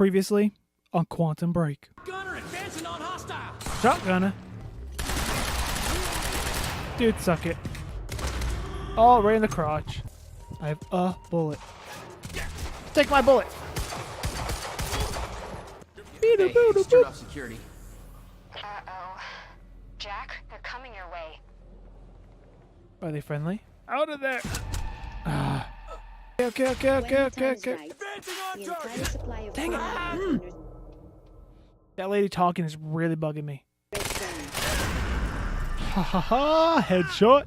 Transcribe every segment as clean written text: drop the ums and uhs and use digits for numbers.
Previously on Quantum Break. Gunner advancing on hostile. Shotgunner. Dude, suck it. Oh, right in the crotch. I have a bullet. Take my bullet. Hey, just turned off security. Uh-oh. Jack, they're coming your way. Are they friendly? Out of there. Okay. Advancing on target. Dang it. That lady talking is really bugging me. Ha ha ha. Headshot.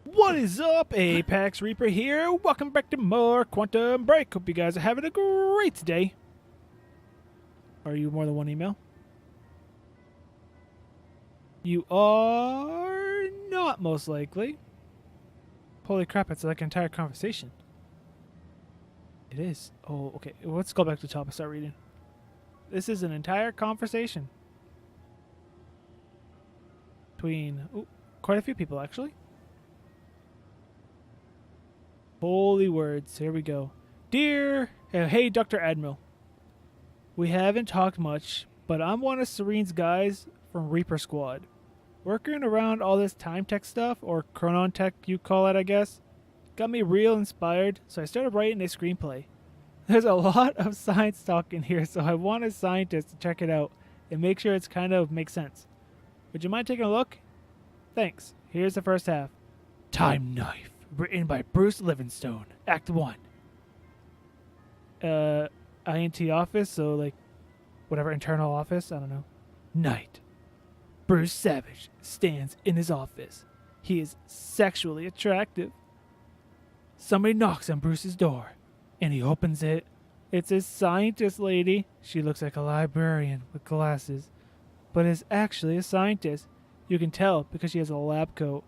What is up? ApexReaper here. Welcome back to more Quantum Break. Hope you guys are having a great day. Are you more than one email? You are not, most likely. Holy crap, it's like an entire conversation. It is. Oh, okay. Let's go back to the top and start reading. This is an entire conversation. Between quite a few people, actually. Holy words. Here we go. Dear, hey, Dr. Admiral. We haven't talked much, but I'm one of Serene's guys from Reaper Squad. Working around all this time tech stuff, or chronon tech you call it, I guess, got me real inspired, so I started writing a screenplay. There's a lot of science talk in here, so I want a scientist to check it out and make sure it's kind of makes sense. Would you mind taking a look? Thanks. Here's the first half. Time Knife, written by Bruce Livingstone, Act 1. INT office, so like, whatever, internal office, I don't know. Night. Bruce Savage stands in his office. He is sexually attractive. Somebody knocks on Bruce's door, and he opens it. It's a scientist lady. She looks like a librarian with glasses, but is actually a scientist. You can tell because she has a lab coat.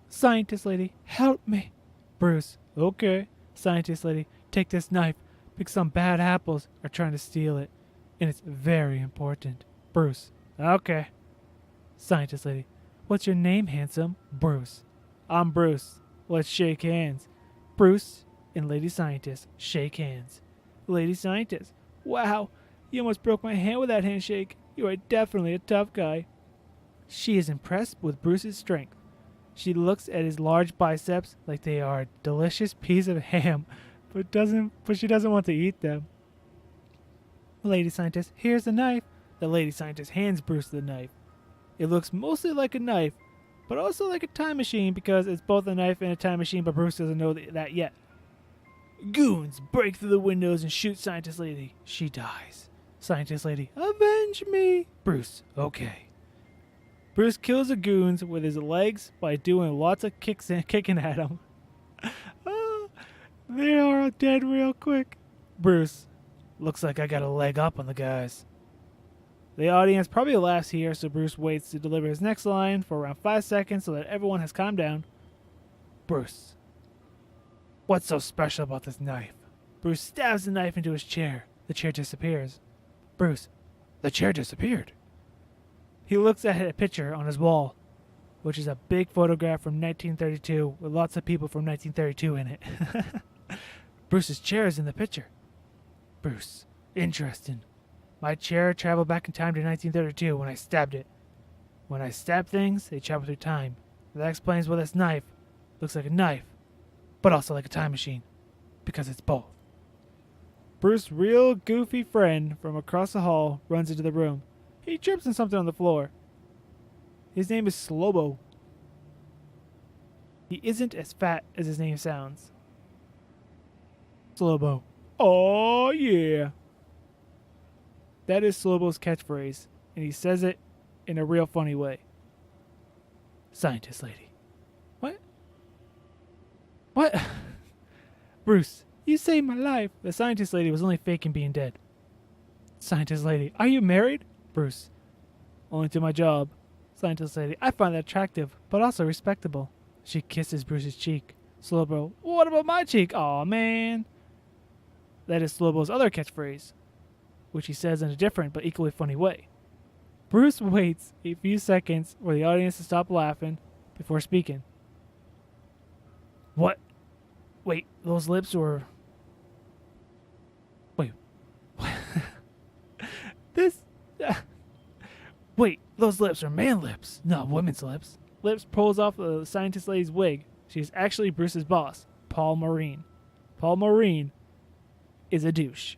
Scientist lady, help me. Bruce, okay. Scientist lady, take this knife because some bad apples are trying to steal it, and it's very important. Bruce, okay. Scientist lady, what's your name, handsome? Bruce. I'm Bruce. Let's shake hands. Bruce and lady scientist shake hands. Lady scientist, wow, you almost broke my hand with that handshake. You are definitely a tough guy. She is impressed with Bruce's strength. She looks at his large biceps like they are a delicious piece of ham, but she doesn't want to eat them. Lady scientist, here's the knife. The lady scientist hands Bruce the knife. It looks mostly like a knife, but also like a time machine because it's both a knife and a time machine, but Bruce doesn't know that yet. Goons break through the windows and shoot Scientist Lady. She dies. Scientist Lady, avenge me. Bruce, okay. Bruce kills the goons with his legs by doing lots of kicking at them. They are dead real quick. Bruce, looks like I got a leg up on the guys. The audience probably laughs here, so Bruce waits to deliver his next line for around 5 seconds so that everyone has calmed down. Bruce, what's so special about this knife? Bruce stabs the knife into his chair. The chair disappears. Bruce, the chair disappeared. He looks at a picture on his wall, which is a big photograph from 1932 with lots of people from 1932 in it. Bruce's chair is in the picture. Bruce, interesting. My chair traveled back in time to 1932 when I stabbed it. When I stab things, they travel through time. That explains why this knife looks like a knife, but also like a time machine, because it's both. Bruce's real goofy friend from across the hall runs into the room. He trips on something on the floor. His name is Slobo. He isn't as fat as his name sounds. Slobo. Oh yeah. That is Slobo's catchphrase, and he says it in a real funny way. Scientist lady. What? What? Bruce, you saved my life. The scientist lady was only faking being dead. Scientist lady, are you married? Bruce, only to my job. Scientist lady, I find that attractive, but also respectable. She kisses Bruce's cheek. Slobo, what about my cheek? Aw, man. That is Slobo's other catchphrase, which he says in a different but equally funny way. Bruce waits a few seconds for the audience to stop laughing before speaking. What? Wait, those lips were... Wait. This... Wait, those lips are man lips, not women's lips. Lips pulls off the scientist lady's wig. She's actually Bruce's boss, Paul Marine. Paul Marine is a douche.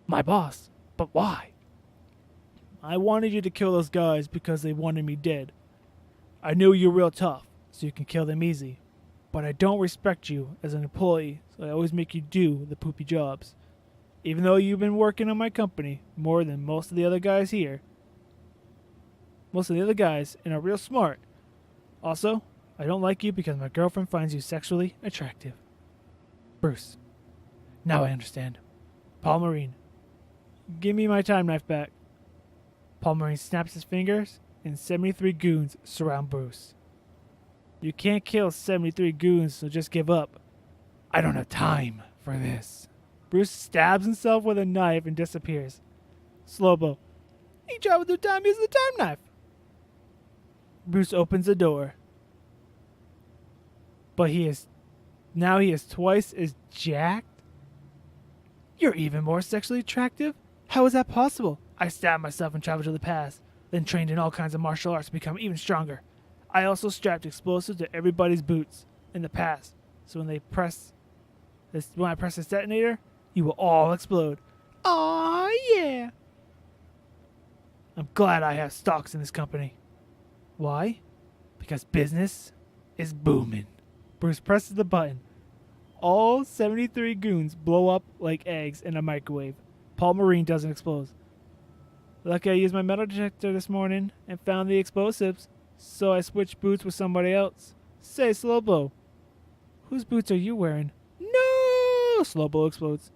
My boss? But why? I wanted you to kill those guys because they wanted me dead. I knew you're real tough, so you can kill them easy. But I don't respect you as an employee, so I always make you do the poopy jobs. Even though you've been working on my company more than most of the other guys here. Most of the other guys and are real smart. Also, I don't like you because my girlfriend finds you sexually attractive. Bruce. Now I understand. Paul Marine. Give me my time knife back. Paul Marine snaps his fingers, and 73 goons surround Bruce. You can't kill 73 goons, so just give up. I don't have time for this. Bruce stabs himself with a knife and disappears. Slow-mo. He traveled through time using the time knife. Bruce opens the door. But he is twice as jacked? You're even more sexually attractive? How is that possible? I stabbed myself and traveled to the past, then trained in all kinds of martial arts to become even stronger. I also strapped explosives to everybody's boots in the past, so when I press this detonator, you will all explode. Aw, yeah. I'm glad I have stocks in this company. Why? Because business is booming. Bruce presses the button. All 73 goons blow up like eggs in a microwave. Paul Marine doesn't explode. Lucky I used my metal detector this morning and found the explosives, so I switched boots with somebody else. Say, Slowbo, whose boots are you wearing? No! Slowbo explodes.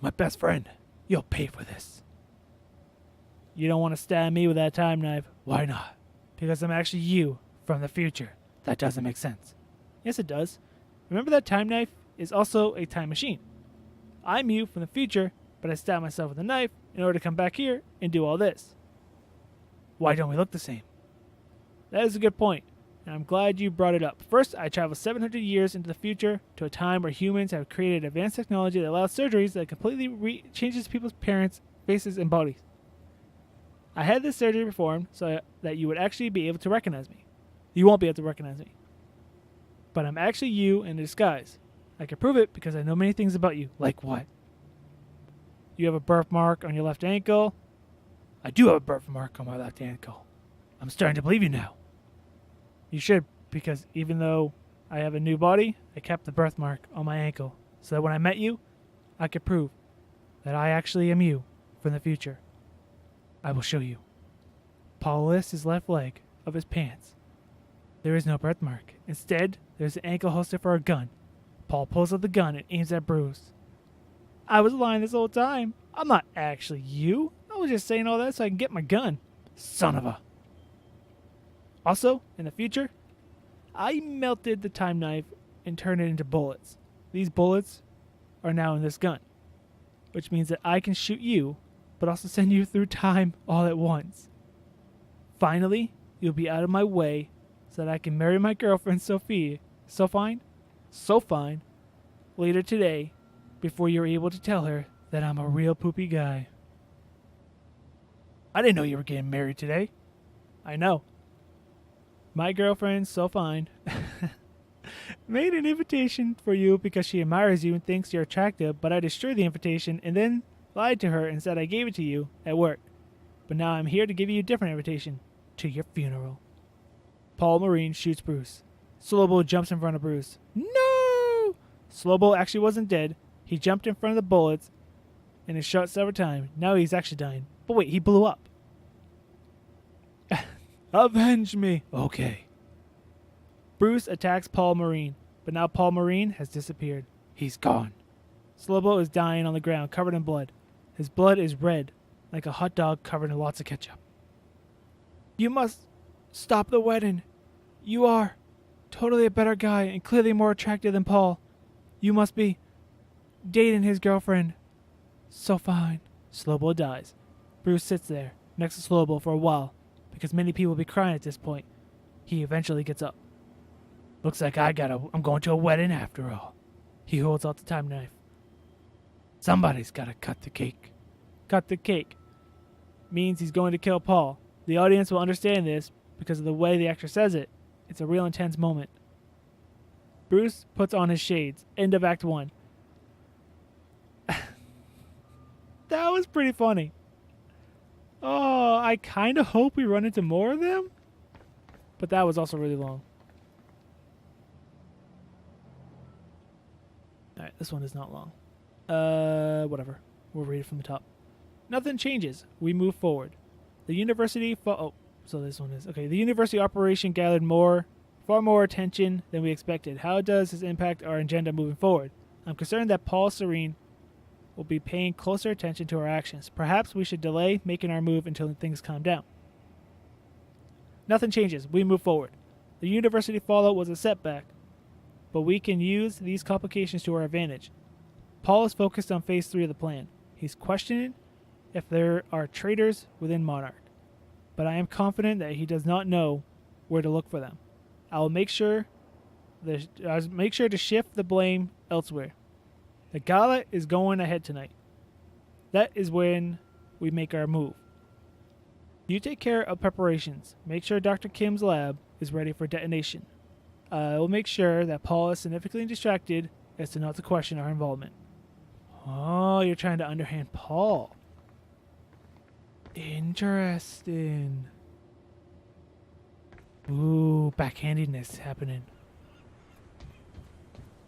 My best friend, you'll pay for this. You don't want to stab me with that time knife. Why not? Because I'm actually you from the future. That doesn't make sense. Yes, it does. Remember that time knife is also a time machine. I'm you from the future, but I stabbed myself with a knife in order to come back here and do all this. Why don't we look the same? That is a good point, and I'm glad you brought it up. First, I traveled 700 years into the future to a time where humans have created advanced technology that allows surgeries that completely changes people's appearance, faces, and bodies. I had this surgery performed so that you would actually be able to recognize me. You won't be able to recognize me. But I'm actually you in a disguise. I can prove it because I know many things about you. Like what? You have a birthmark on your left ankle. I do have a birthmark on my left ankle. I'm starting to believe you now. You should, because even though I have a new body, I kept the birthmark on my ankle so that when I met you, I could prove that I actually am you from the future. I will show you. Paul lifts his left leg of his pants. There is no birthmark. Instead, there's an ankle holster for a gun. Paul pulls out the gun and aims at Bruce. I was lying this whole time. I'm not actually you. I was just saying all that so I can get my gun. Son of a... Also, in the future, I melted the time knife and turned it into bullets. These bullets are now in this gun, which means that I can shoot you, but also send you through time all at once. Finally, you'll be out of my way so that I can marry my girlfriend, Sophie. So fine, later today, before you're able to tell her that I'm a real poopy guy. I didn't know you were getting married today. I know. My girlfriend, so fine, made an invitation for you because she admires you and thinks you're attractive, but I destroyed the invitation and then lied to her and said I gave it to you at work. But now I'm here to give you a different invitation to your funeral. Paul Marine shoots Bruce. Slowbo jumps in front of Bruce. No! Slowbo actually wasn't dead. He jumped in front of the bullets and is shot several times. Now he's actually dying. But wait, he blew up. Avenge me. Okay. Bruce attacks Paul Marine, but now Paul Marine has disappeared. He's gone. Slowbo is dying on the ground, covered in blood. His blood is red, like a hot dog covered in lots of ketchup. You must stop the wedding. You are totally a better guy and clearly more attractive than Paul. You must be dating his girlfriend. So fine. Slowbo dies. Bruce sits there next to Slowbo for a while, because many people will be crying at this point. He eventually gets up. Looks like I'm going to a wedding after all. He holds out the time knife. Somebody's gotta cut the cake. Cut the cake means he's going to kill Paul. The audience will understand this because of the way the actor says it. It's a real intense moment. Bruce puts on his shades. End of Act 1. That was pretty funny. Oh, I kind of hope we run into more of them. But that was also really long. Alright, this one is not long. Whatever. We'll read it from the top. Nothing changes. We move forward. The university... so this one is... Okay, the university operation gathered far more attention than we expected. How does this impact our agenda moving forward? I'm concerned that Paul Serene will be paying closer attention to our actions. Perhaps we should delay making our move until things calm down. Nothing changes. We move forward. The university fallout was a setback, but we can use these complications to our advantage. Paul is focused on phase 3 of the plan. He's questioning if there are traitors within Monarch, but I am confident that he does not know where to look for them. I'll make sure to shift the blame elsewhere. The gala is going ahead tonight. That is when we make our move. You take care of preparations. Make sure Dr. Kim's lab is ready for detonation. I will make sure that Paul is significantly distracted as to not to question our involvement. Oh, you're trying to underhand Paul. Interesting. Ooh, backhandedness happening.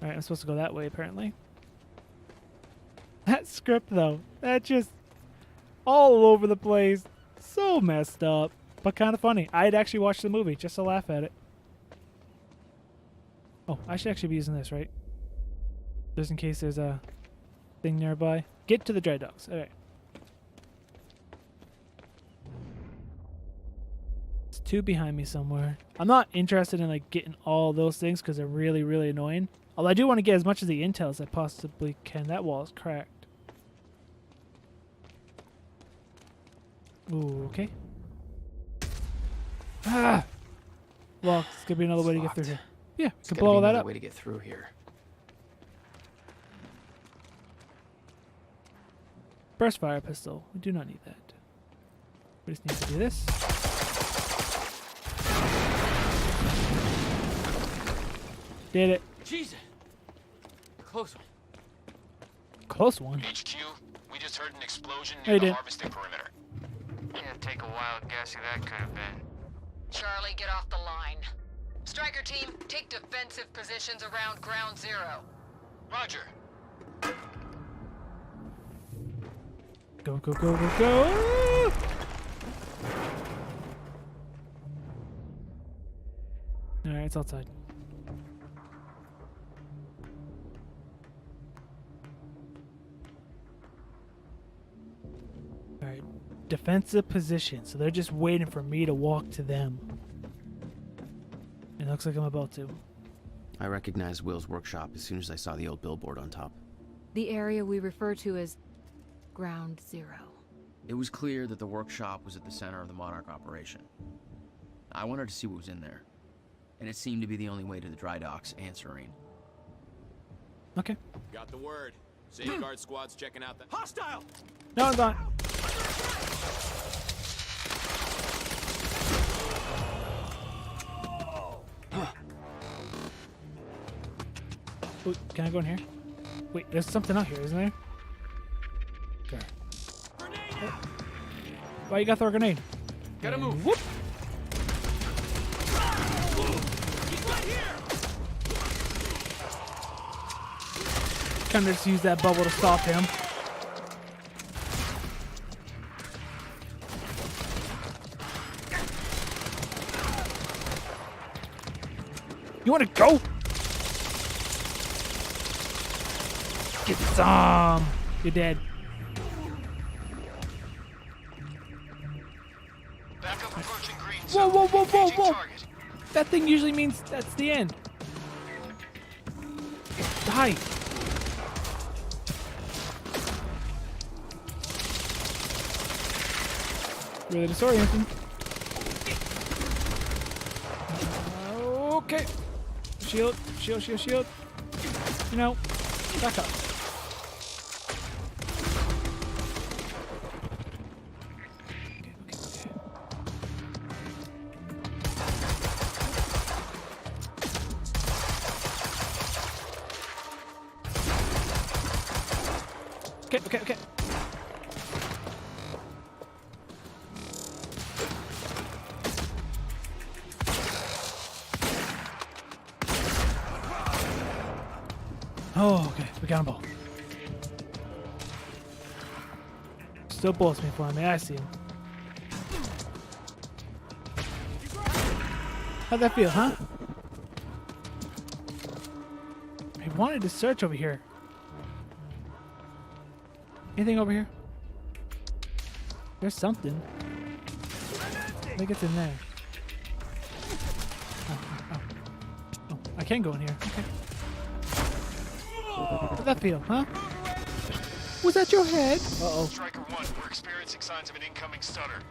Alright, I'm supposed to go that way, apparently. That script, though, that just all over the place. So messed up, but kind of funny. I'd actually watch the movie just to laugh at it. Oh, I should actually be using this, right? Just in case there's a thing nearby. Get to the dry docks. Alright. There's 2 behind me somewhere. I'm not interested in like getting all those things because they're really, really annoying. Although I do want to get as much of the intel as I possibly can. That wall is cracked. Ooh, okay. Ah! Well, it's gonna be another way to get through here. Yeah, we can blow all that up. Way to get through here. Burst fire pistol. We do not need that. We just need to do this. Did it. Jesus. Close one. Close one. HQ, we just heard an explosion Hey, near the Dan. harvesting perimeter. Yeah, take a wild guess who that could have been. Charlie, get off the line. Striker team, take defensive positions around ground zero. Roger. Go, go, go, go, go! Alright, it's outside. Alright. Defensive position. So they're just waiting for me to walk to them. It looks like I'm about to. I recognized Will's workshop as soon as I saw the old billboard on top. The area we refer to as Ground Zero. It was clear that the workshop was at the center of the Monarch operation. I wanted to see what was in there, and it seemed to be the only way to the dry docks and Serene. Okay. Got the word. Safeguard squad's checking out the... Hostile! No, I'm not. Ooh, can I go in here? Wait, there's something out here, isn't there? Okay. Oh. Why you gotta throw a grenade? Gotta And move. Whoop! He's right here! Kind of just use that bubble to stop him. You wanna go? Get some. You're dead. Backup approaching green Whoa, zone. whoa, whoa, whoa, Engaging whoa! target. That thing usually means that's the end. Die. Really disorienting. Okay. Shield. Shield, shield, shield. You know, back up. Okay, okay, okay. Okay, okay, okay. Oh, okay. We got them both. Still bullets me for me. I see him. How'd that feel, huh? I wanted to search over here. Anything over here? There's something. I think it's in there. Oh, oh, oh. Oh, I can go in here. Okay. How'd that feel, huh? Was that your head? Uh-oh. Striker 1, we're experiencing signs of an incoming stutter.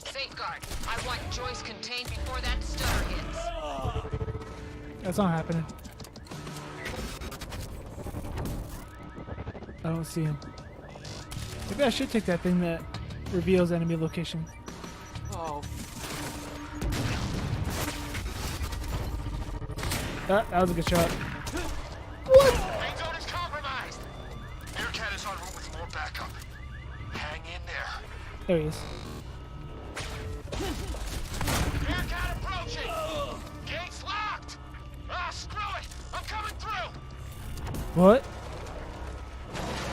Safeguard. I want Joyce contained before that stutter hits. That's not happening. I don't see him. Maybe I should take that thing that reveals enemy location. Oh. That was a good shot. Main zone is compromised. Bearcat is en route with more backup. Hang in there. There he is. Bearcat approaching. Gates locked. Ah, screw it. I'm coming through. What?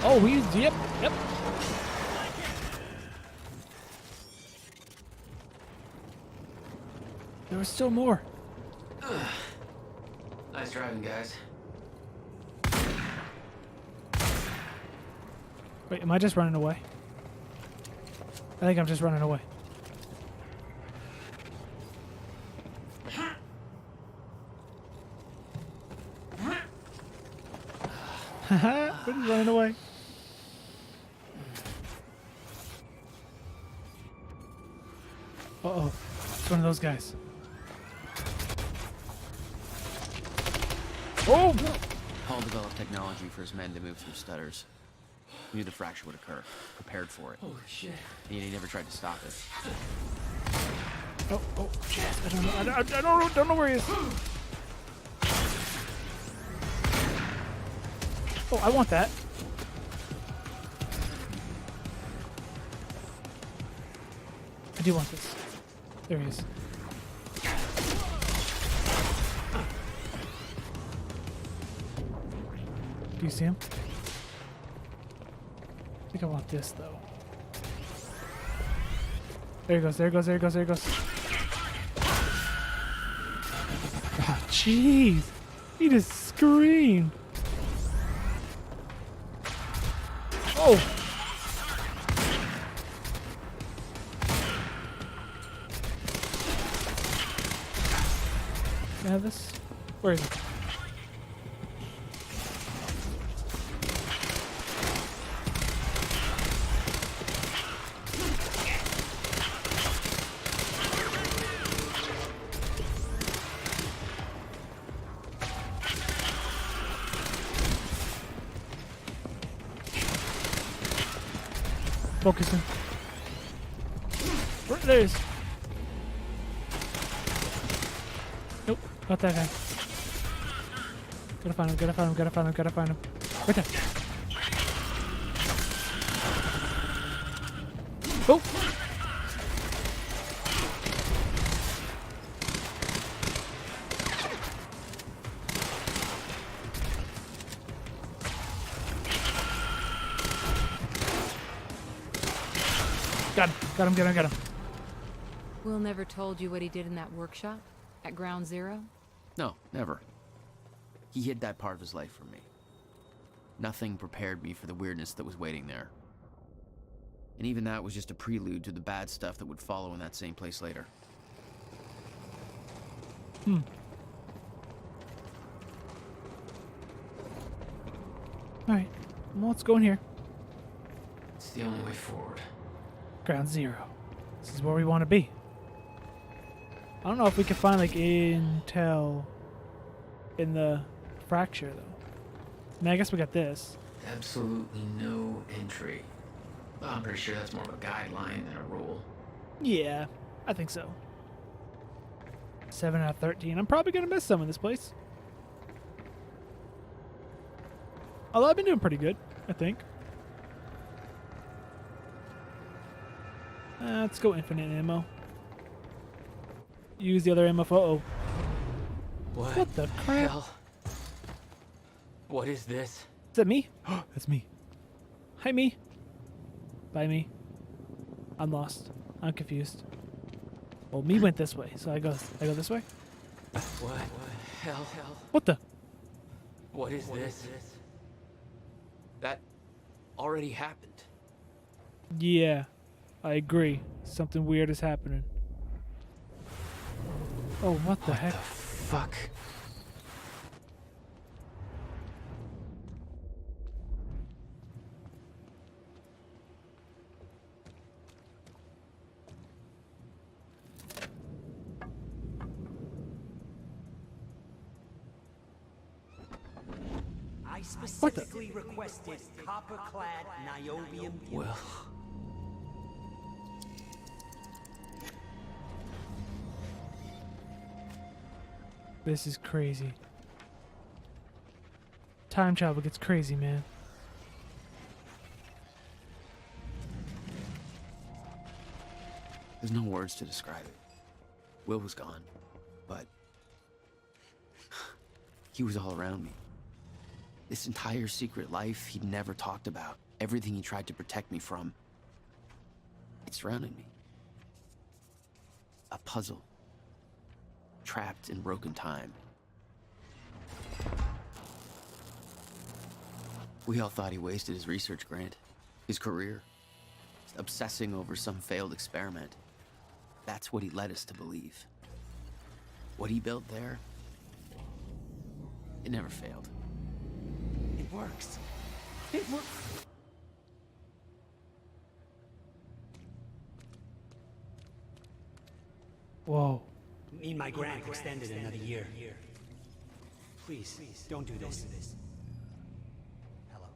Oh, yep. There was still more. Nice driving, guys. Wait, am I just running away? I think I'm just running away. Haha, we're just running away. Uh-oh. It's one of those guys. Oh! Paul developed technology for his men to move through stutters. He knew the fracture would occur, prepared for it. Holy shit. And he never tried to stop it. Oh, shit. I don't know. I don't know where he is. Oh, I want that. I do want this. There he is. Do you see him? I think I want this though. There he goes, there he goes, there he goes, there he goes. Oh, jeez. He just screamed. Oh! Can I have this? Where is it? Focusing. There he is. Nope, not that guy. Gotta find him, gotta find him, gotta find him, gotta find him. Right there. Oh! Got him. Will never told you what he did in that workshop at Ground Zero? No, never. He hid that part of his life from me. Nothing prepared me for the weirdness that was waiting there. And even that was just a prelude to the bad stuff that would follow in that same place later. Alright, well, let's go in here. It's the only way forward. Ground Zero. This is where we want to be. I don't know if we can find like intel in the fracture, though. I mean, I guess we got this. Absolutely no entry. Well, I'm pretty sure that's more of a guideline than a rule. Yeah, I think so. 7 out of 13. I'm probably going to miss some in this place. Although I've been doing pretty good, I think. Let's go infinite ammo. Use the other ammo for... Uh-oh. What the crap? Hell? What is this? Is that me? That's me. Hi, me. Bye, me. I'm lost. I'm confused. Well, me went this way, so I go this way? What? Hell? What the? What is this? That already happened. Yeah, I agree. Something weird is happening. Oh, what the heck? Fuck. I specifically requested copper-clad niobium. Well. This is crazy. Time travel gets crazy, man. There's no words to describe it. Will was gone, but he was all around me. This entire secret life he'd never talked about, everything he tried to protect me from, it surrounded me. A puzzle, trapped in broken time. We all thought he wasted his research grant, his career, obsessing over some failed experiment. That's what he led us to believe. What he built there, it never failed. It works. It works. Whoa. Need my grant extended another year. Please, don't do this. Hello.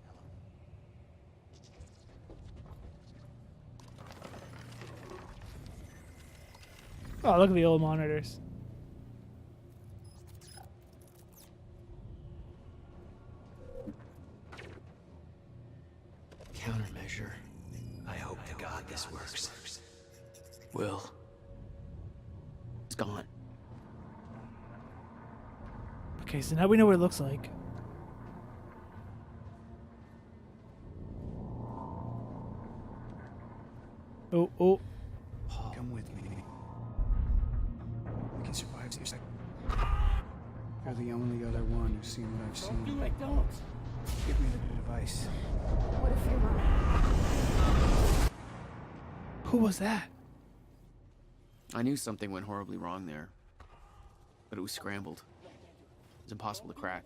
Oh, look at the old monitors. Countermeasure. I hope to God this works. Will. It's gone. Okay, so now we know what it looks like. Oh. Come with me. We can survive this. You're the only other one who's seen what I've seen. Don't. Give me the device. What if you're wrong? Who was that? I knew something went horribly wrong there, but it was scrambled. It was impossible to crack.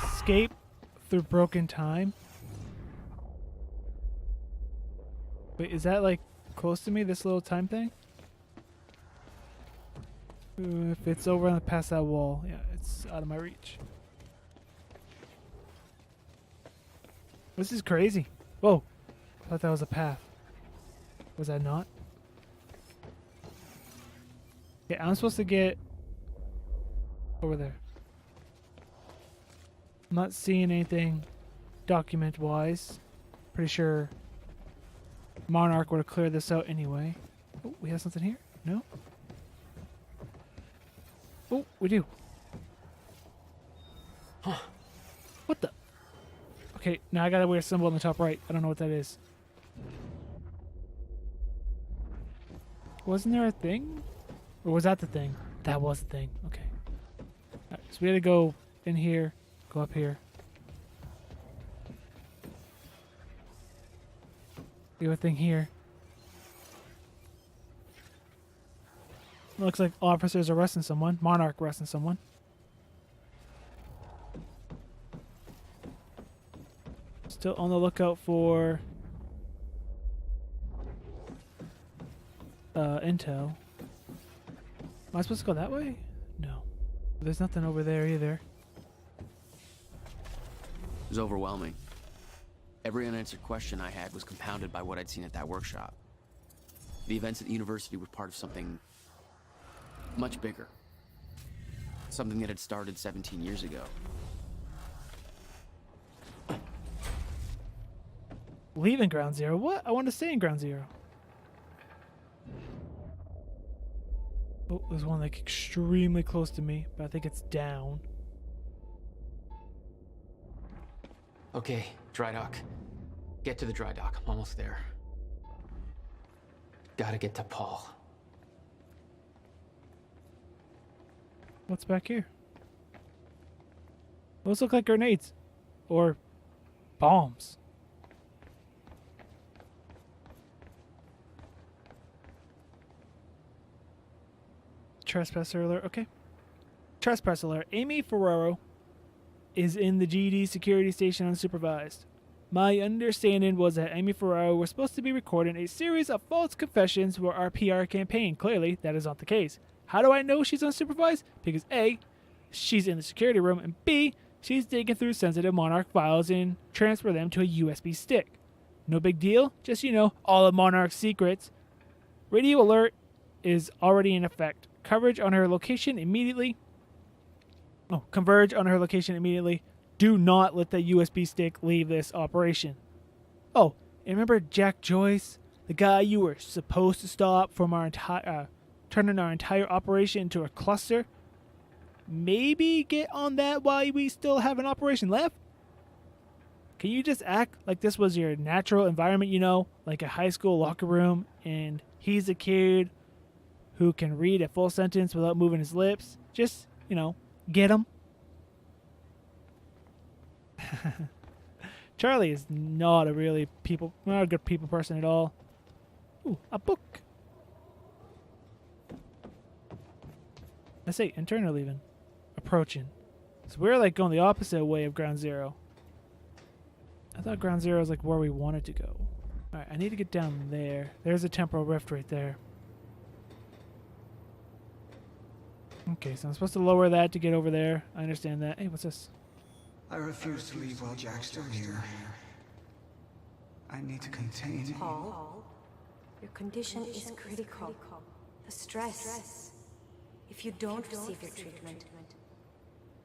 Escape through broken time? Wait, is that like close to me, this little time thing? If it's over and past that wall, yeah, it's out of my reach. This is crazy. Whoa, I thought that was a path. Was that not? Yeah, I'm supposed to get over there. I'm not seeing anything document-wise. Pretty sure Monarch would have cleared this out anyway. Oh, we have something here? No? Oh, we do. Huh. What the? Okay, now I got a weird symbol on the top right. I don't know what that is. Wasn't there a thing? Or was that the thing? That was the thing. Okay. Alright, so we had to go in here, go up here. We have a thing here. Looks like officers arresting someone. Monarch arresting someone. Still on the lookout for intel. Am I supposed to go that way? No. There's nothing over there either. It was overwhelming. Every unanswered question I had was compounded by what I'd seen at that workshop. The events at the university were part of something much bigger. Something that had started 17 years ago. Leaving Ground Zero? What? I want to stay in Ground Zero. Oh, there's one like extremely close to me, but I think it's down. Okay, dry dock. Get to the dry dock. I'm almost there. Gotta get to Paul. What's back here? Those look like grenades. Or bombs. Trespasser alert. Okay. Trespasser alert. Amy Ferraro is in the GD security station unsupervised. My understanding was that Amy Ferraro was supposed to be recording a series of false confessions for our PR campaign. Clearly, that is not the case. How do I know she's unsupervised? Because A, she's in the security room, and B, she's digging through sensitive Monarch files and transfer them to a USB stick. No big deal, just, all of Monarch's secrets. Radio alert is already in effect. Converge on her location immediately. Do not let the USB stick leave this operation. Oh, and remember Jack Joyce? The guy you were supposed to stop from our turning our entire operation into a cluster? Maybe get on that while we still have an operation left? Can you just act like this was your natural environment, like a high school locker room, and he's a kid who can read a full sentence without moving his lips? Just, get him. Charlie is not a good people person at all. Ooh, a book. I say intern or leaving? Approaching. So we're like going the opposite way of Ground Zero. I thought Ground Zero was like where we wanted to go. Alright, I need to get down there. There's a temporal rift right there. Okay, so I'm supposed to lower that to get over there. I understand that. Hey, what's this? I refuse to leave while Jack's still here. I need to contain... Paul, your condition is critical. The stress. If you don't receive your treatment,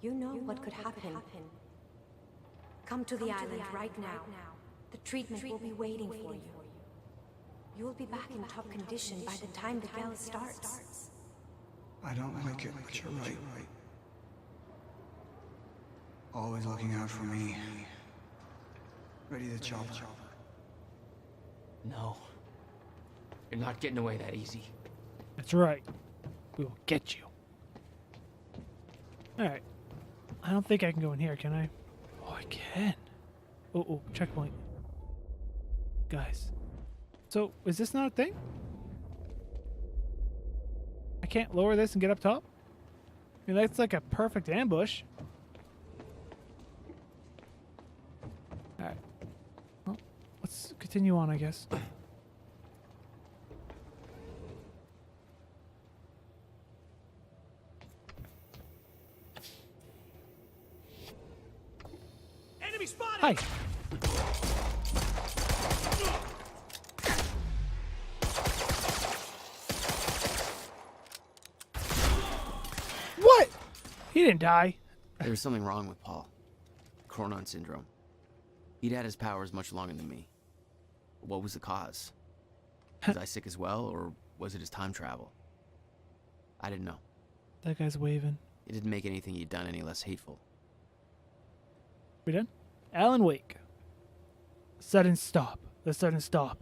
you know what could happen. Come to the island right now. The treatment will be waiting for you. You will be back in top condition by the time the gala starts. I don't like it, but you're right. Always looking out for me. Ready to chop. No. You're not getting away that easy. That's right. We will get you. Alright. I don't think I can go in here, can I? Oh, I can. Oh, checkpoint. Guys. So, is this not a thing? I can't lower this and get up top? I mean, that's like a perfect ambush. Alright. Well, let's continue on, I guess. Enemy spotted! Hi. What? He didn't die. There was something wrong with Paul. Chronon syndrome. He'd had his powers much longer than me. What was the cause? Was I sick as well, or was it his time travel? I didn't know. That guy's waving. It didn't make anything he'd done any less hateful. We done? Alan Wake. Sudden Stop. The Sudden Stop.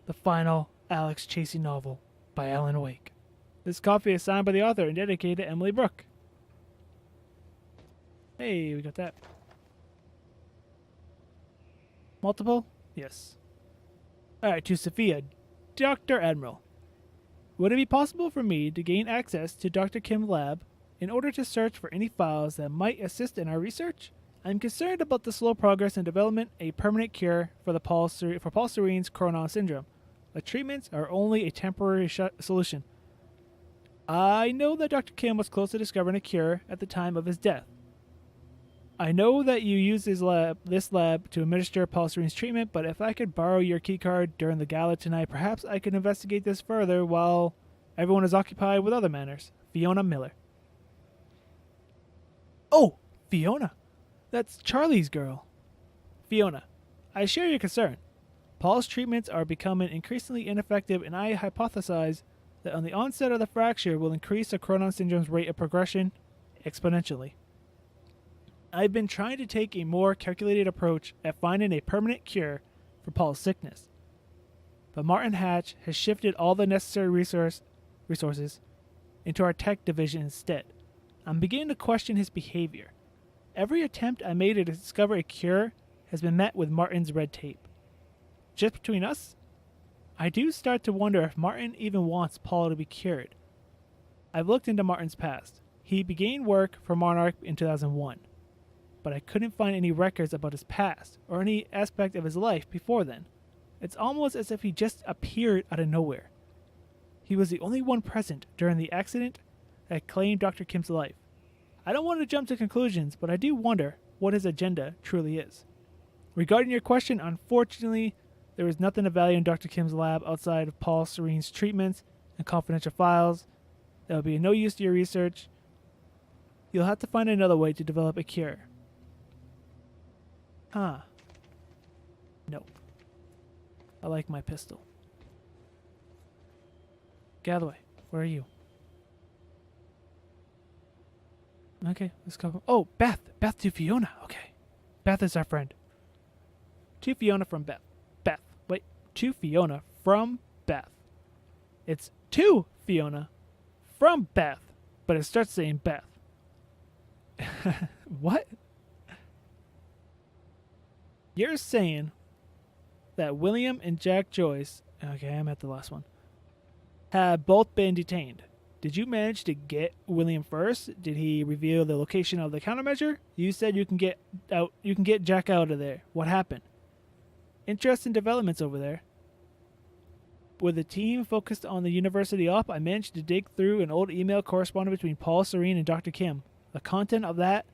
The final Alex chasing novel by Alan Wake. This copy is signed by the author and dedicated to Emily Brooke. Hey, we got that. Multiple? Yes. Alright, to Sophia. Dr. Admiral. Would it be possible for me to gain access to Dr. Kim's lab in order to search for any files that might assist in our research? I'm concerned about the slow progress in development a permanent cure for Paul Serene's Chronon syndrome. The treatments are only a temporary solution. I know that Dr. Kim was close to discovering a cure at the time of his death. I know that you used this lab to administer Paul Serene's treatment, but if I could borrow your keycard during the gala tonight, perhaps I could investigate this further while everyone is occupied with other matters. Fiona Miller. Oh, Fiona. That's Charlie's girl. Fiona, I share your concern. Paul's treatments are becoming increasingly ineffective, and I hypothesize that on the onset of the fracture will increase the Cronon syndrome's rate of progression exponentially. I've been trying to take a more calculated approach at finding a permanent cure for Paul's sickness. But Martin Hatch has shifted all the necessary resources into our tech division instead. I'm beginning to question his behavior. Every attempt I made to discover a cure has been met with Martin's red tape. Just between us, I do start to wonder if Martin even wants Paul to be cured. I've looked into Martin's past. He began work for Monarch in 2001. But I couldn't find any records about his past or any aspect of his life before then. It's almost as if he just appeared out of nowhere. He was the only one present during the accident that claimed Dr. Kim's life. I don't want to jump to conclusions, but I do wonder what his agenda truly is. Regarding your question, unfortunately, there is nothing of value in Dr. Kim's lab outside of Paul Serene's treatments and confidential files. That would be of no use to your research. You'll have to find another way to develop a cure. Huh. Nope. I like my pistol. Galloway, where are you? Okay, let's go. Oh, Beth. Beth to Fiona. Okay. Beth is our friend. To Fiona from Beth. Beth. Wait. To Fiona from Beth. It's to Fiona from Beth, but it starts saying Beth. What? You're saying that William and Jack Joyce, okay, I'm at the last one, have both been detained. Did you manage to get William first? Did he reveal the location of the countermeasure? You said you can get Jack out of there. What happened? Interesting developments over there. With the team focused on the university op, I managed to dig through an old email correspondence between Paul Serene and Dr. Kim. The content of that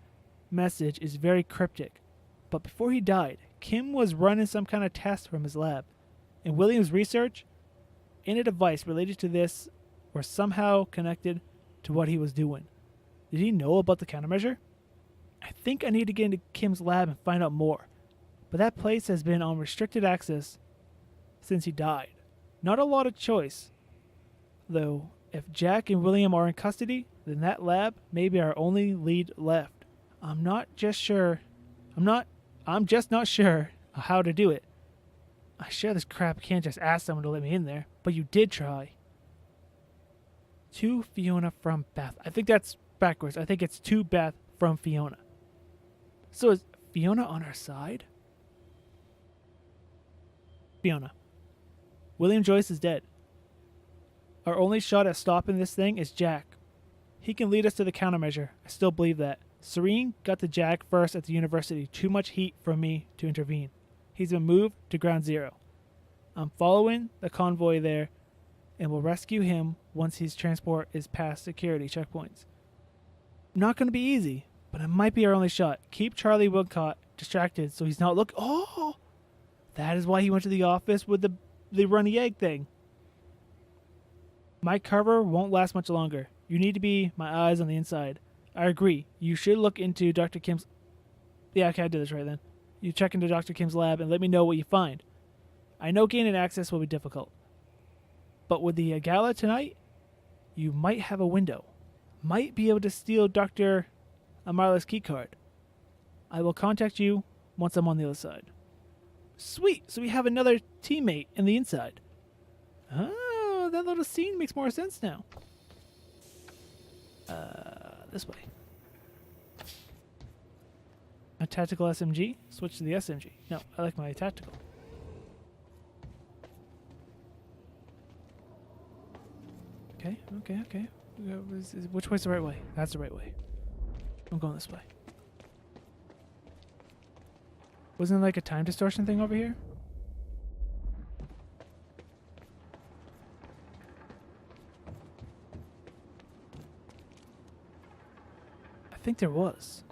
message is very cryptic. But before he died, Kim was running some kind of test from his lab, and William's research and a device related to this were somehow connected to what he was doing. Did he know about the countermeasure? I think I need to get into Kim's lab and find out more, but that place has been on restricted access since he died. Not a lot of choice, though. If Jack and William are in custody, then that lab may be our only lead left. I'm just not sure how to do it. I share this crap. Can't just ask someone to let me in there, but you did try. To Fiona from Beth. I think that's backwards. I think it's to Beth from Fiona. So is Fiona on our side? Fiona. William Joyce is dead. Our only shot at stopping this thing is Jack. He can lead us to the countermeasure. I still believe that. Serene got to Jack first at the university. Too much heat from me to intervene. He's been moved to ground zero. I'm following the convoy there and will rescue him once his transport is past security checkpoints. Not going to be easy, but it might be our only shot. Keep Charlie Woodcott distracted so he's not looking. Oh! That is why he went to the office with the runny egg thing. My cover won't last much longer. You need to be my eyes on the inside. I agree. You should look into Dr. Kim's... Yeah, okay, I did this right then. You check into Dr. Kim's lab and let me know what you find. I know gaining access will be difficult. But with the gala tonight, you might have a window. Might be able to steal Dr. Amarla's keycard. I will contact you once I'm on the other side. Sweet! So we have another teammate in the inside. Oh, that little scene makes more sense now. This way. A tactical SMG? Switch to the SMG. No, I like my tactical. Okay. Which way's the right way? That's the right way. I'm going this way. Wasn't there like a time distortion thing over here? think there was.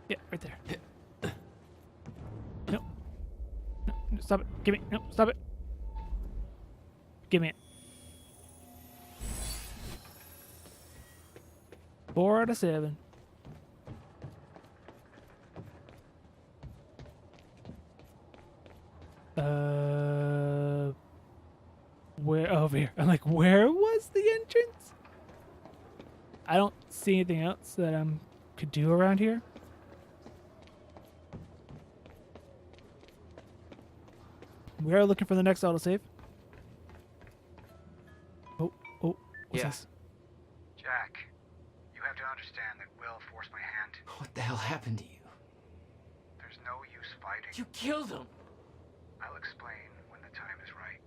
Yeah, right there. No. No, stop it. Give me. No, stop it. Give me it. 4 out of 7. Where? Over here. I'm like, where was the entrance? I don't see anything else that I could do around here. We are looking for the next autosave. Oh, what's this? Jack, you have to understand that Will forced my hand. What the hell happened to you? There's no use fighting. You killed him! I'll explain when the time is right.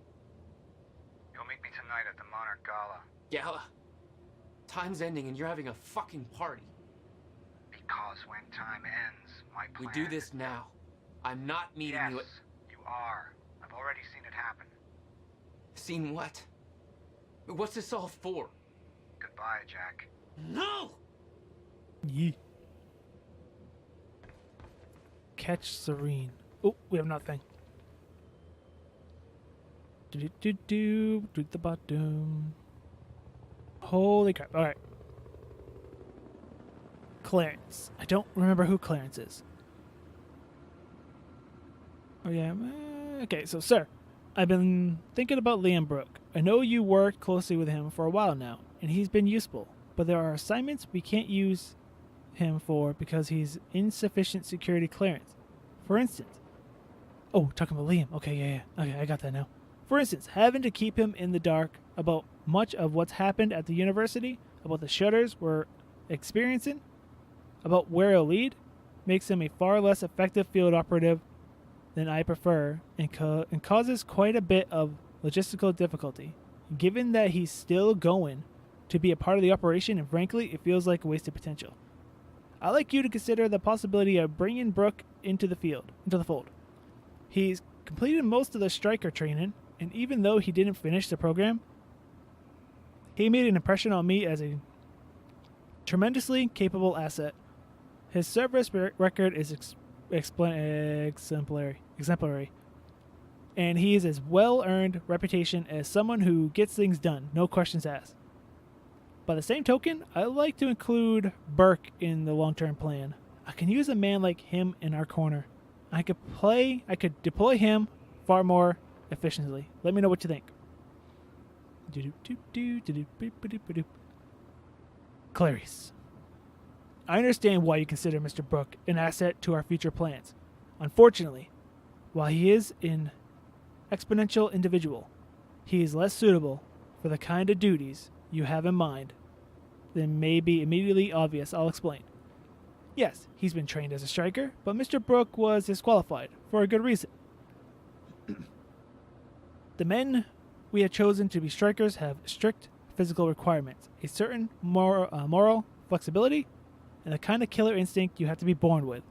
You'll meet me tonight at the Monarch Gala. Gala? Time's ending and you're having a fucking party. Because when time ends, my plan... We do this now. I'm not meeting you at... Yes, you are. I've already seen it happen. Seen what? What's this all for? Goodbye, Jack. No! Yee. Catch Serene. Oh, we have nothing. Do the bottom. Holy crap. Alright. Clarence. I don't remember who Clarence is. Oh, yeah. Okay, so, sir, I've been thinking about Liam Brooke. I know you worked closely with him for a while now, and he's been useful, but there are assignments we can't use him for because he's insufficient security clearance. For instance... Oh, talking about Liam. Okay, yeah. Okay, I got that now. For instance, having to keep him in the dark about much of what's happened at the university, about the shudders we're experiencing, about where it'll lead, makes him a far less effective field operative than I prefer, and causes quite a bit of logistical difficulty. Given that he's still going to be a part of the operation, and frankly, it feels like a wasted potential. I'd like you to consider the possibility of bringing Brooke into the fold. He's completed most of the striker training, and even though he didn't finish the program, he made an impression on me as a tremendously capable asset. His service record is exemplary, and he is as well-earned reputation as someone who gets things done, no questions asked. By the same token, I'd like to include Burke in the long-term plan. I can use a man like him in our corner. I could deploy him far more efficiently. Let me know what you think. Clarice. I understand why you consider Mr. Brooke an asset to our future plans. Unfortunately, while he is an exponential individual, he is less suitable for the kind of duties you have in mind than may be immediately obvious. I'll explain. Yes, he's been trained as a striker, but Mr. Brooke was disqualified for a good reason. The men we have chosen to be strikers have strict physical requirements, a certain moral flexibility, and the kind of killer instinct you have to be born with,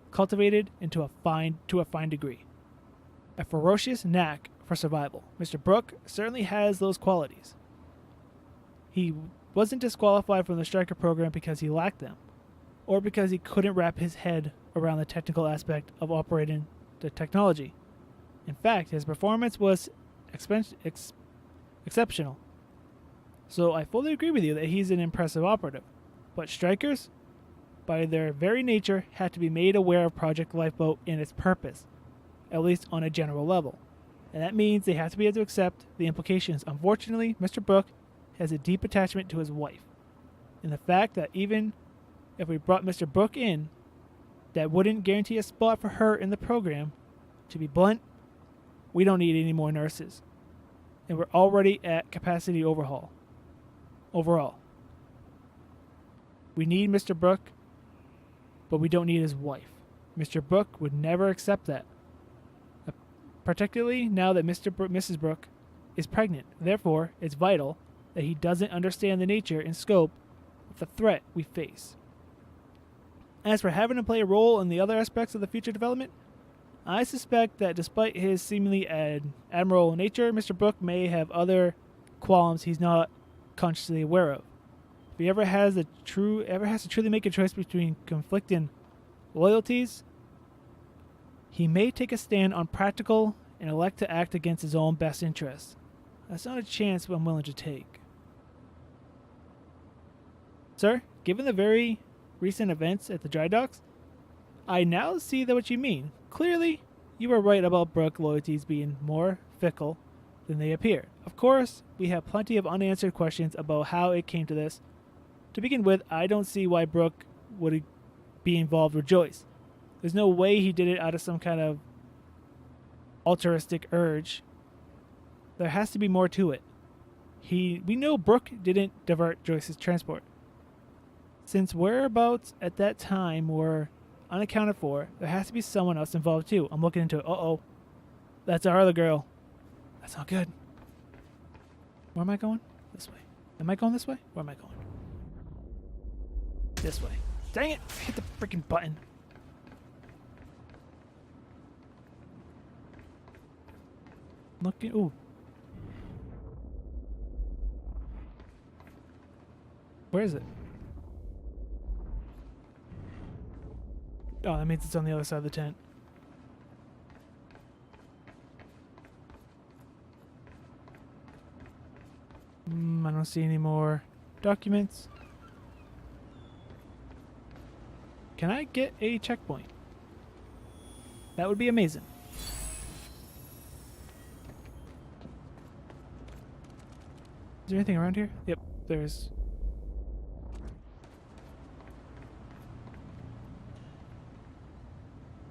cultivated to a fine degree. A ferocious knack for survival. Mr. Brooke certainly has those qualities. He wasn't disqualified from the striker program because he lacked them, or because he couldn't wrap his head around the technical aspect of operating the technology. In fact, his performance was exceptional. So I fully agree with you that he's an impressive operative. But strikers, by their very nature, have to be made aware of Project Lifeboat and its purpose, at least on a general level. And that means they have to be able to accept the implications. Unfortunately, Mr. Brooke has a deep attachment to his wife. And the fact that even if we brought Mr. Brooke in, that wouldn't guarantee a spot for her in the program. To be blunt, we don't need any more nurses. And we're already at capacity overall. We need Mr. Brooke, but we don't need his wife. Mr. Brooke would never accept that. Particularly now that Mrs. Brooke is pregnant. Therefore, it's vital that he doesn't understand the nature and scope of the threat we face. As for having to play a role in the other aspects of the future development, I suspect that despite his seemingly admirable nature, Mr. Brooke may have other qualms he's not consciously aware of. If he ever has to truly make a choice between conflicting loyalties, he may take a stand on practical and elect to act against his own best interests. That's not a chance I'm willing to take. Sir, given the very recent events at the dry docks, I now see that what you mean. Clearly, you were right about Brooke loyalties being more fickle than they appear. Of course, we have plenty of unanswered questions about how it came to this. To begin with, I don't see why Brooke would be involved with Joyce. There's no way he did it out of some kind of altruistic urge. There has to be more to it. We know Brooke didn't divert Joyce's transport. Since whereabouts at that time were unaccounted for, there has to be someone else involved too. I'm looking into it. Uh-oh. That's our other girl. That's not good. Where am I going? This way. Am I going this way? Where am I going? This way. Dang it! I hit the freaking button. Looking. Ooh. Where is it? Oh, that means it's on the other side of the tent. I don't see any more documents. Can I get a checkpoint? That would be amazing. Is there anything around here? Yep, there's...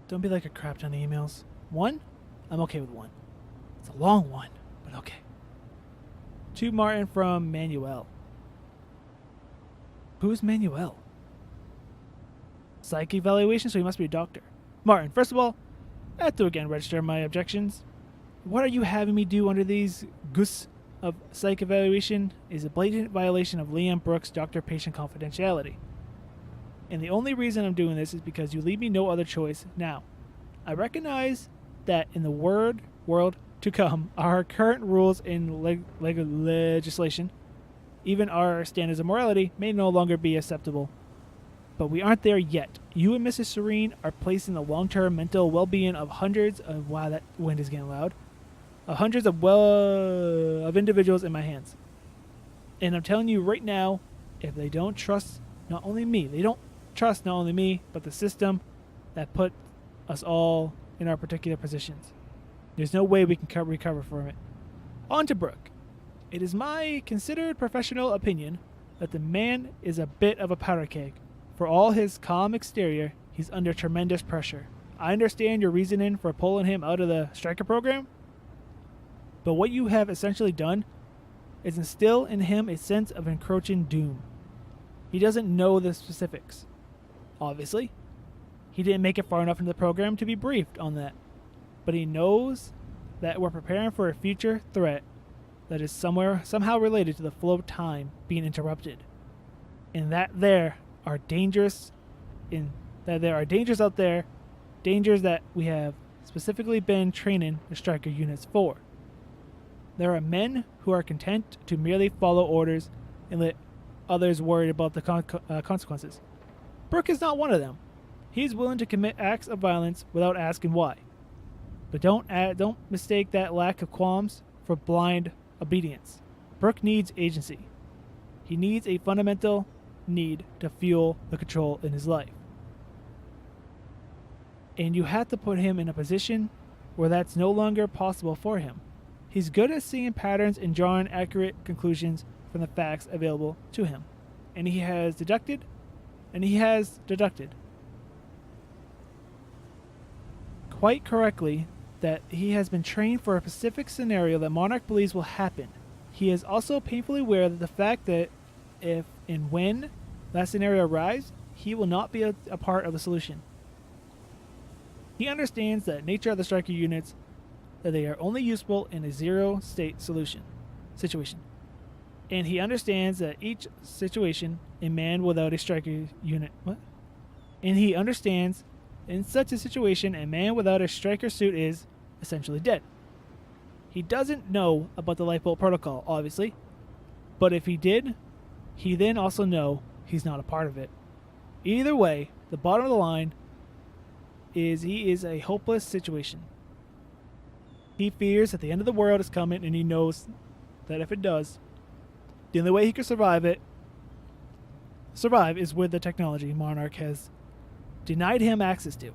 Don't be like a crap ton of emails. One? I'm okay with one. It's a long one, but okay. To Martin from Manuel. Who's Manuel? Psych evaluation, so he must be a doctor. Martin, first of all, I have to again register my objections. What are you having me do under these goose of psych evaluation is a blatant violation of Liam Brooks' doctor-patient confidentiality. And the only reason I'm doing this is because you leave me no other choice now. I recognize that in the world to come, our current rules in legislation, even our standards of morality, may no longer be acceptable. But we aren't there yet. You and Mrs. Serene are placing the long-term mental well-being of hundreds of... Wow, that wind is getting loud. Hundreds of individuals in my hands. And I'm telling you right now, if they don't trust not only me, but the system that put us all in our particular positions, there's no way we can recover from it. On to Brooke. It is my considered professional opinion that the man is a bit of a powder keg. For all his calm exterior, he's under tremendous pressure. I understand your reasoning for pulling him out of the Striker program, but what you have essentially done is instill in him a sense of encroaching doom. He doesn't know the specifics. Obviously, he didn't make it far enough into the program to be briefed on that, but he knows that we're preparing for a future threat that is somehow related to the flow of time being interrupted, and that there are dangers out there, dangers that we have specifically been training the Striker units for. There are men who are content to merely follow orders and let others worry about the consequences. Brooke is not one of them. He's willing to commit acts of violence without asking why. But don't mistake that lack of qualms for blind obedience. Brooke needs agency. He needs a fundamental need to fuel the control in his life. And you have to put him in a position where that's no longer possible for him. He's good at seeing patterns and drawing accurate conclusions from the facts available to him. And he has deducted quite correctly that he has been trained for a specific scenario that Monarch believes will happen. He is also painfully aware of the fact that if and when that scenario arrives, he will not be a part of the solution. He understands the nature of the Striker units, that they are only useful in a zero-state situation. And he understands that each situation, a man without a Striker unit... What? And he understands, in such a situation, a man without a Striker suit is essentially dead. He doesn't know about the Lifeboat Protocol, obviously, But if he did, he then also know he's not a part of it. Either way, the bottom of the line is he is a hopeless situation. He fears that the end of the world is coming, and he knows that if it does, the only way he can survive is with the technology Monarch has denied him access to.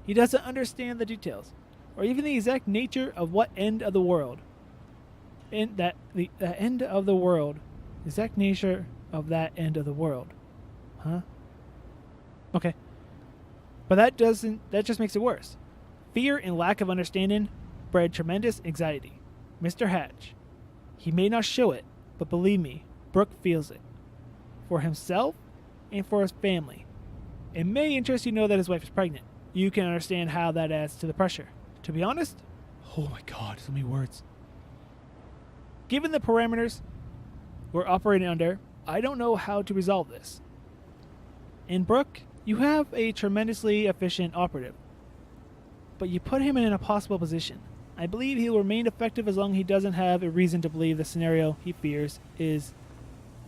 He doesn't understand the details, or even the exact nature of what end of the world. And that the end of the world, exact nature of that end of the world. Huh? Okay. But that just makes it worse. Fear and lack of understanding bred tremendous anxiety. Mr. Hatch. He may not show it, but believe me, Brooke feels it. For himself and for his family. It may interest you to know that his wife is pregnant. You can understand how that adds to the pressure. To be honest, oh my god, so many words. Given the parameters we're operating under, I don't know how to resolve this. In Brooke, you have a tremendously efficient operative. But you put him in an impossible position. I believe he will remain effective as long as he doesn't have a reason to believe the scenario he fears is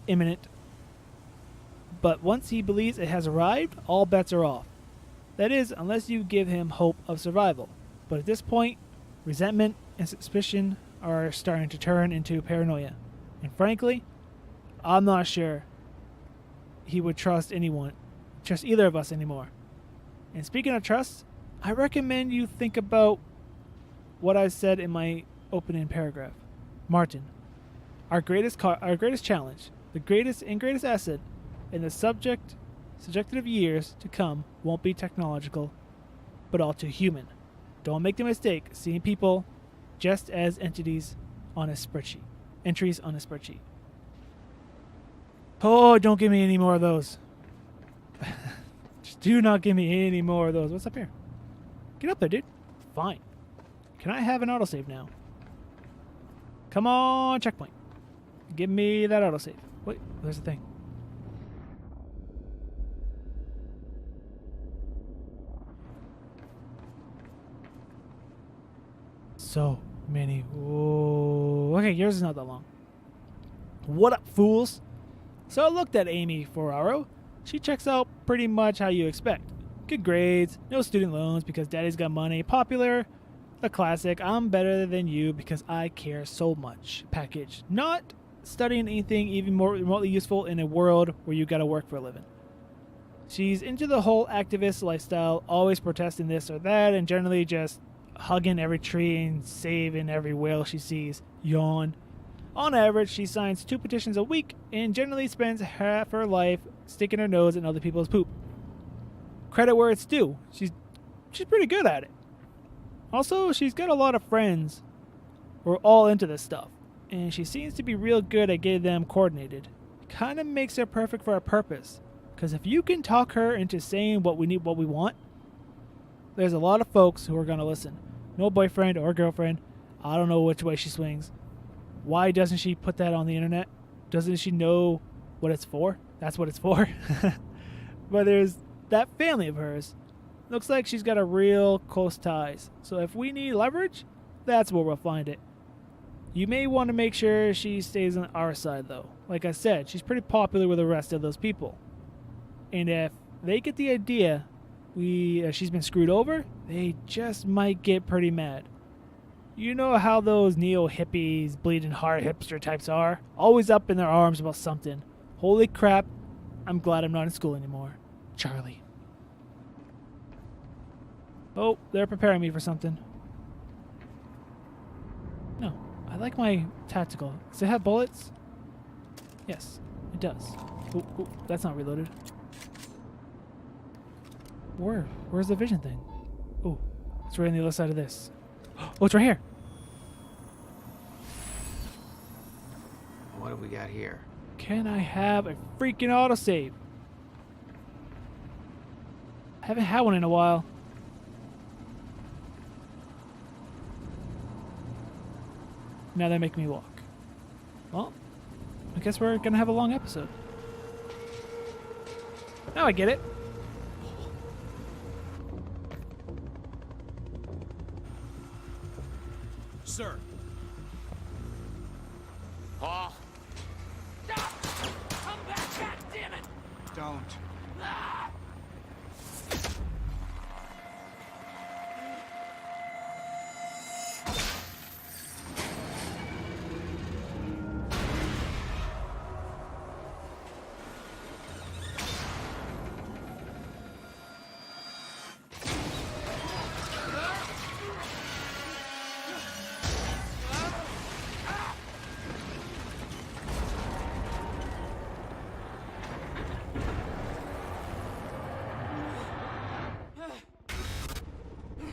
imminent. But once he believes it has arrived, all bets are off. That is, unless you give him hope of survival. But at this point, resentment and suspicion are starting to turn into paranoia. And frankly, I'm not sure he would trust either of us anymore. And speaking of trust, I recommend you think about what I said in my opening paragraph. Martin, our greatest challenge, the greatest asset in the subjective years to come won't be technological, but all too human. Don't make the mistake seeing people just as entries on a spreadsheet. Oh, don't give me any more of those. Just do not give me any more of those. What's up here? Get up there, dude. Fine. Can I have an autosave now? Come on, checkpoint. Give me that autosave. Wait, there's the thing. So many. Ooh. Okay, yours is not that long. What up, fools? So I looked at Amy Ferraro. She checks out pretty much how you expect. Good grades, no student loans because daddy's got money, popular, the classic, I'm better than you because I care so much package. Not studying anything even more remotely useful in a world where you gotta work for a living. She's into the whole activist lifestyle, always protesting this or that, and generally just hugging every tree and saving every whale she sees. Yawn. On average, she signs 2 petitions a week and generally spends half her life sticking her nose in other people's poop. Credit where it's due. She's pretty good at it. Also, she's got a lot of friends who are all into this stuff, and she seems to be real good at getting them coordinated. Kinda makes her perfect for our purpose, because if you can talk her into saying what we need, what we want, there's a lot of folks who are gonna listen. No boyfriend or girlfriend. I don't know which way she swings. Why doesn't she put that on the internet? Doesn't she know what it's for? That's what it's for. But there's that family of hers. Looks like she's got a real close ties. So if we need leverage, that's where we'll find it. You may want to make sure she stays on our side, though. Like I said, she's pretty popular with the rest of those people. And if they get the idea she's been screwed over, they just might get pretty mad. You know how those neo-hippies, bleeding heart hipster types are? Always up in their arms about something. Holy crap, I'm glad I'm not in school anymore. Charlie. Oh, they're preparing me for something. No, I like my tactical. Does it have bullets? Yes, it does. Ooh, that's not reloaded. Where's the vision thing? Oh, it's right on the other side of this. Oh, it's right here. What have we got here? Can I have a freaking autosave? I haven't had one in a while. Now they make me walk. Well, I guess we're gonna have a long episode. Now I get it. Sir. Paul. don't.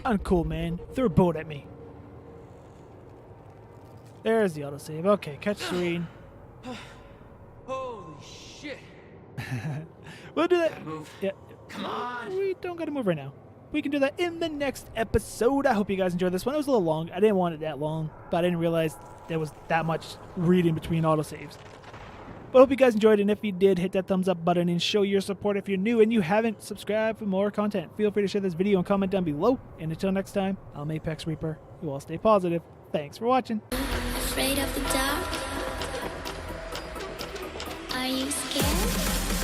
Uncool, man. Threw a boat at me. There's the autosave. Okay, catch Serene. Holy shit. We'll do that. Move. Yeah. Come on. We don't gotta move right now. We can do that in the next episode. I hope you guys enjoyed this one. It was a little long. I didn't want it that long, but I didn't realize there was that much reading between autosaves. But I hope you guys enjoyed, and if you did, hit that thumbs up button and show your support. If you're new and you haven't subscribed for more content, feel free to share this video and comment down below. And until next time, I'm ApexReaper. You all stay positive. Thanks for watching. Afraid of the dark? Are you scared?